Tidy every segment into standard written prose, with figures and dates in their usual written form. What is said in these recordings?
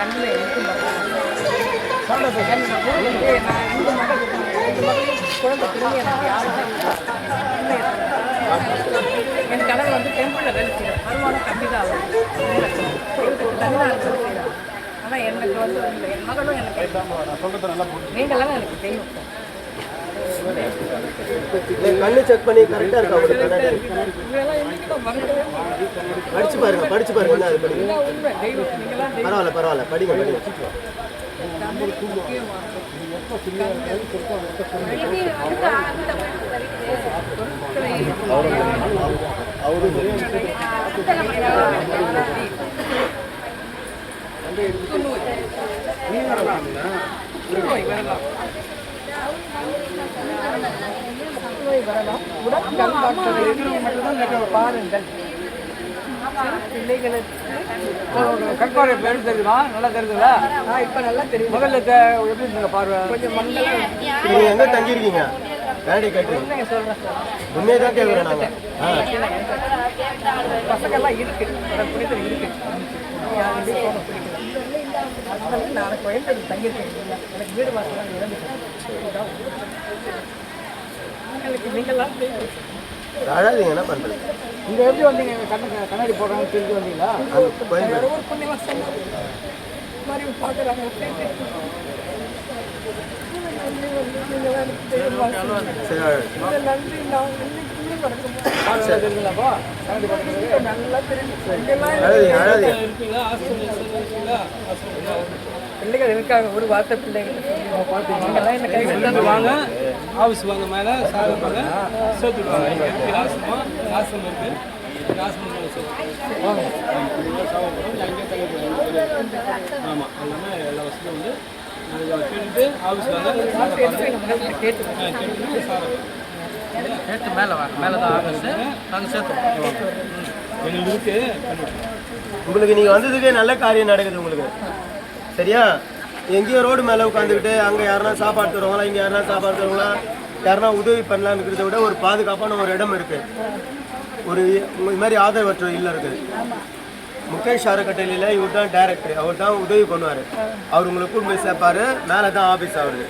கண்ணில் இருக்கும் நான் 2 மகள் குழந்தை திரும்பி எனக்கு யாரும் என் கணவர் வந்து டெம்பிளில் வேலை செய்கிறார். வருமானம் கம்மி தான் ஆகும். தமிழ்நாடு செய்கிறார். ஆனால் எனக்கு வந்து என் மகளும் எனக்கு நீங்களாம் எனக்கு தெரியும். கண்ணு செக் பண்ணி கரெக்டாக இருக்கா உங்களுக்கு படிச்சு பாருங்க என்ன அது படிங்க. பரவாயில்ல படிங்க வரலாம். உடற்கண் டாக்டர் பாருங்கள். பிள்ளைகளுக்கு கண்பார்வை பேர் தெரியுமா? நல்லா தெரியுதுங்களா? இப்போ நல்லா தெரியும். முதல்ல எப்படி இருந்தீங்க பார்வை? கொஞ்சம் மங்களம். நீங்கள் எங்கே தங்கியிருக்கீங்க? வேலை கேட்டுருங்க. சொல்கிறேன் சார். உண்மையை தான் கேட்குறேன் நாங்கள். பசங்கள்லாம் இருக்கு, புரிதல் இருக்கு. நான் கோயம்பேடு தங்கியிருக்கேன். எனக்கு வீடு வாசலாம் இழந்துட்டேன். நீங்களாம் அழாதீங்க, என்ன பண்ணுறது? இங்கே எப்படி வந்தீங்க? கண்ணாடி போடுறாங்கன்னு தெரிஞ்சு வந்தீங்களா? ஒரு புண்ணியவாசம் மாதிரி பார்க்குறாங்க. நன்றி. நான் இன்னைக்குமே நடக்கும் நல்லா தெரியும். பிள்ளைகள் இருக்காங்க, ஒரு வார்த்தை பிள்ளைகள் என்ன கை வாங்க, ஆஃபீஸ் வாங்க, மேலே சார் இருப்பாங்க, சேர்த்துடுவாங்க. ஆசிரமம் இருக்குது, ஆமாம், எல்லாமே எல்லா வசதியும் வந்து கேட்டுட்டு ஆஃபீஸ் வாங்க, கேட்டு மேலே வாங்க. மேலே தான் ஆஃபீஸு, நாங்கள் சேர்த்துருவோம். எங்களுக்கு உங்களுக்கு நீங்கள் வந்ததுக்கே நல்ல காரியம் நடக்குது உங்களுக்கு. சரியா? எங்கேயோ ரோடு மேலே உட்காந்துக்கிட்டு அங்கே யாருனா சாப்பாடு தருவாங்களா, இங்கே யாருனா சாப்பாடு தருவாங்களா, யாருனா உதவி பண்ணலான்னு இருக்கிறத விட ஒரு பாதுகாப்பான ஒரு இடம் இருக்குது. ஒரு இது மாதிரி ஆதரவற்ற இல்லம் இருக்குது. முகேஷ் அறக்கட்டளையில் இவர் தான் டைரக்டர். அவர் தான் உதவி பண்ணுவார். அவர் உங்களை கூட்டு போய் சேர்ப்பார். மேலே தான் ஆஃபீஸ் அவருக்கு.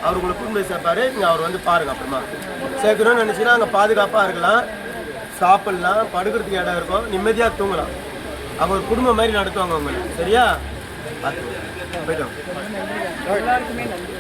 அவர் உங்களை கூட்டு போய் சேர்ப்பார். இங்கே அவர் வந்து பாருங்க. அப்புறமா சேர்க்கணும்னு நினச்சின்னா அங்கே பாதுகாப்பாக இருக்கலாம், சாப்பிட்லாம், படுக்கிறதுக்கு இடம் இருக்கும், நிம்மதியாக தூங்கலாம். அவங்க ஒரு குடும்பம் மாதிரி நடத்துவாங்க உங்களை. சரியா? போயிட்டோம். எல்லாருக்குமே நன்றி.